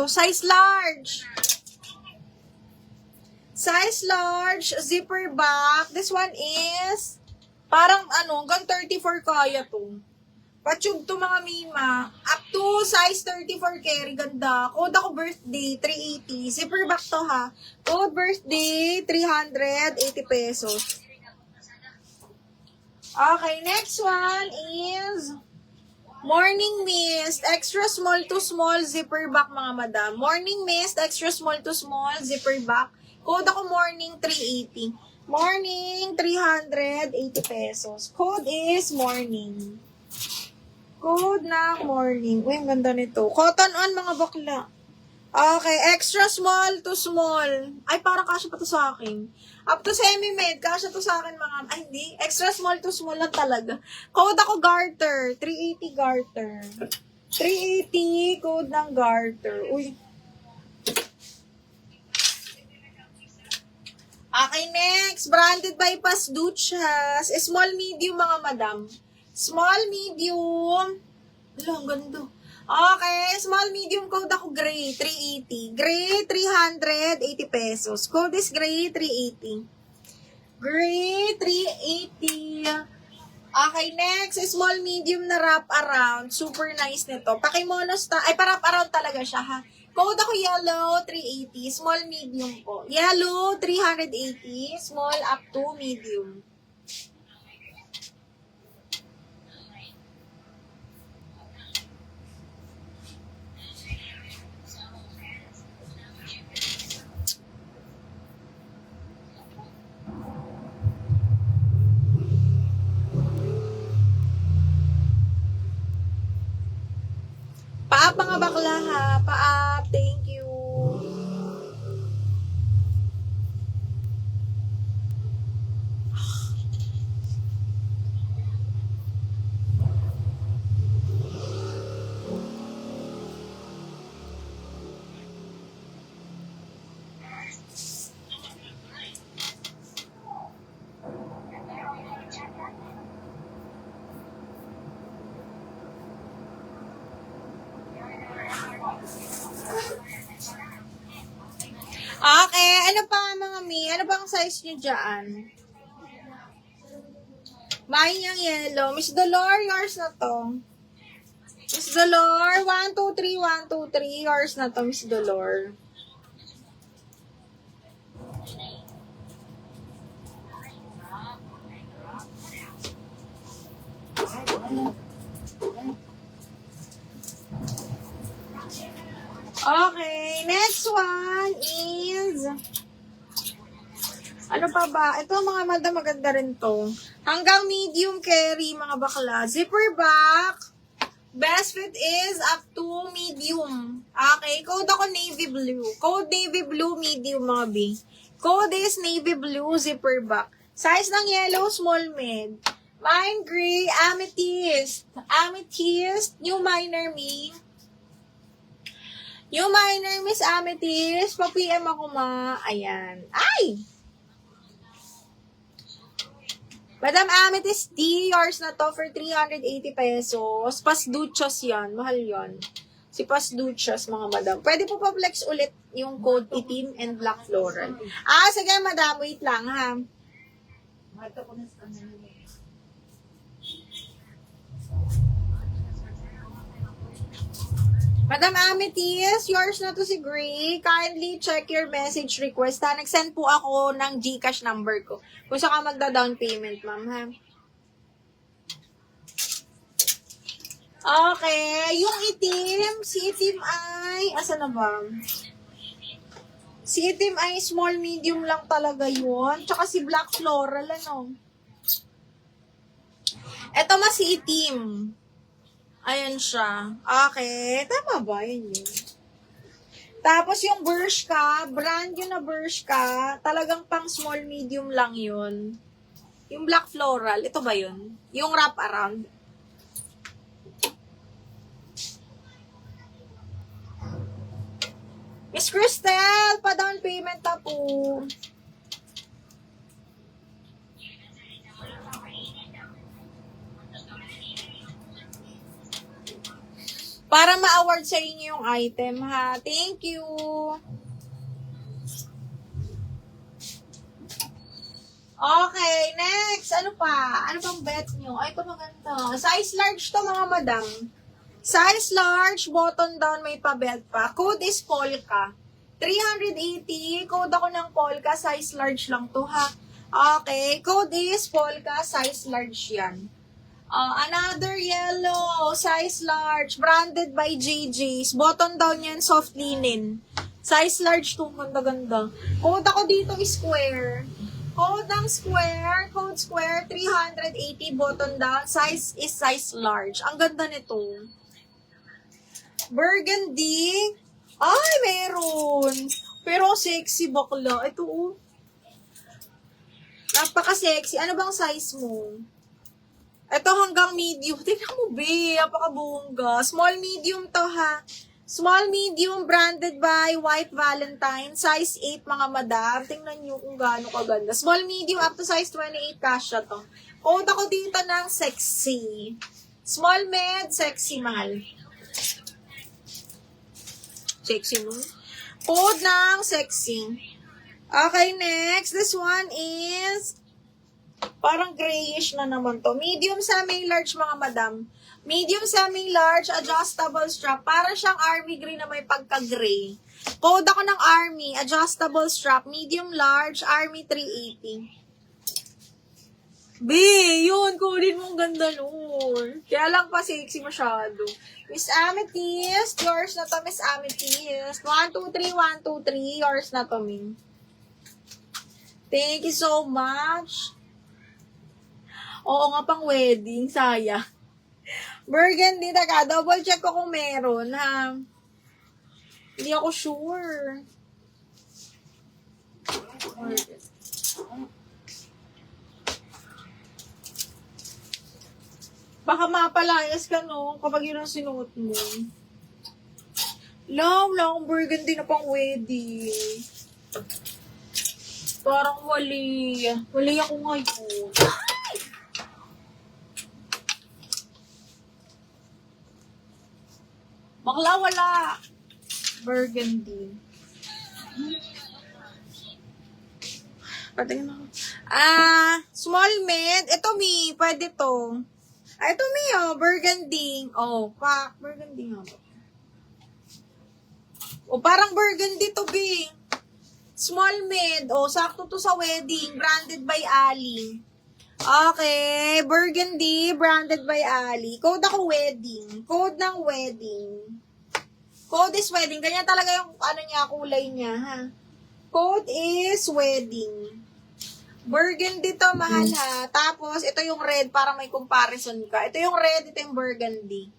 to? Size large. Size large, zipper back. This one is, parang hanggang 34 kaya to. Patube to mga mima. Up to size 34 carry. Ganda. Code ako birthday, 380. Zipper back to ha. Code birthday, 380 pesos. Okay, next one is Morning Mist. Extra small to small zipper back mga madam. Morning Mist, extra small to small zipper back. Code ako morning, 380. Morning, 380 pesos. Code is morning. Code na morning. Uy, ang ganda nito. Cotton on, mga bakla. Okay, extra small to small. Ay, parang kasya pa to sa akin. Up to semi-med, kasya to sa akin, mga... Ay, hindi. Extra small to small lang talaga. Code ako garter. 380 garter. 380, code ng garter. Uy. Okay, next. Branded by Pasduchas. Small, medium, mga madam. Small, medium. Wala, ang ganda. Okay, small, medium code ako gray, 380. Gray, 380 pesos. Code is gray, 380. Gray, 380. Okay, next. Small, medium na wrap around. Super nice nito. Pakimonos ay, pa-wrap around talaga siya, ha. Code ako yellow, 380. Small, medium po. Yellow, 380. Small up to medium. Paap mga bakla ha. Paap. Thank you. Okay, ano pa mga mi? Ano ba ang size nyo dyan? May yung yellow. Miss Dolor, yours na to. Miss Dolor, 1, 2, 3, 1, 2, 3. Yours na to, Miss Dolor. Okay, next one is... Ano pa ba? Ito mga madam, maganda rin to. Hanggang medium carry, mga bakla. Zipper back. Best fit is up to medium. Okay, code ako navy blue. Code navy blue, medium, mga B. Code is navy blue, zipper back. Size ng yellow, small mid. Mine gray, amethyst. Amethyst, new minor me. New minor Miss Amethyst, pa-PM ako ayan. Ay! Madam Amethyst D, yours na to for 380 pesos. Pasduchos yan. Mahal yan. Si Pasduchos, mga madam. Pwede po pa-flex ulit yung code itim and black floral. Sige madam. Wait lang ha. Madam Amethyst, yours na to si Gray. Kindly check your message request. Nag-send po ako ng GCash number ko. Kung saan ka magda-down payment, ma'am, ha? Okay. Yung itim, si itim ay... Asa na ba? Si itim ay small, medium lang talaga yun. Tsaka si black floral, ano? Eto mas si itim. Ayan siya. Okay. Tama ba? Yun yun. Tapos yung Bershka, brand yun na Bershka, talagang pang small, medium lang yun. Yung black floral, ito ba yun? Yung wrap around. Miss Cristel, pa-down payment na po. Para ma-award sa inyo yung item, ha? Thank you. Okay, next. Ano pa? Ano pang bet nyo? Ay, ito maganda. Size large to, mga madam. Size large, button down, may pa-belt pa. Code is Polka. 380. Code ako ng Polka. Size large lang to, ha? Okay. Code is Polka. Size large yan. Another yellow. Size large. Branded by JJ's. Button down yan, soft linen. Size large to. Ganda-ganda. Code ako dito is square. Code ng square, code square, 380 button down. Size is size large. Ang ganda nito. Burgundy. Ay, meron. Pero sexy bakla. Ito, oh. Napaka-sexy. Ano bang size mo? Ito hanggang medium. Tingnan mo, be. Napaka-bongga. Small, medium to, ha. Small, medium, branded by White Valentine. Size 8, mga madam. Tingnan nyo kung gaano kaganda. Small, medium, up to size 28, kasha to. Code ako dito ng sexy. Small, med, sexy, mahal. Sexy, no? Code ng sexy. Okay, next. This one is parang grayish na naman to. Medium, semi, large, mga madam. Medium, semi, large, adjustable strap. Para siyang army green na may pagka-gray. Code ako ng army, adjustable strap. Medium, large, army 380. B, yun. Kunin mo, ang ganda nun. Kaya lang pa sexy masyado. Miss Amethyst, yours na to, Miss Amethyst. 1, 2, 3, 1, 2, 3. Yours na to, Min. Thank you so much. Oo nga, pang wedding. Saya. Burgundy, taka. Double check ko kung meron, ha. Hindi ako sure. Baka mapalayas ka, no? Kapag yun ang sinuot mo. Lang, burgundy na pang wedding. Parang wali. Wali ako ngayon. Bakla, wala. Burgundy. Patingin ako. Small mid. Ito, Mi. Pwede to. Ito, Mi, oh. Burgundy. Oh, pak. Burgundy nga ba? Oh, parang burgundy to, Bi. Small mid. Oh, sakto to sa wedding. Branded by Ali. Okay, burgundy, branded by Ali. Code ako wedding. Code ng wedding. Code is wedding. Ganyan talaga yung ano niya, kulay niya, ha. Code is wedding. Burgundy to, mahal, ha. Tapos, ito yung red para may comparison ka. Ito yung red, ito yung burgundy.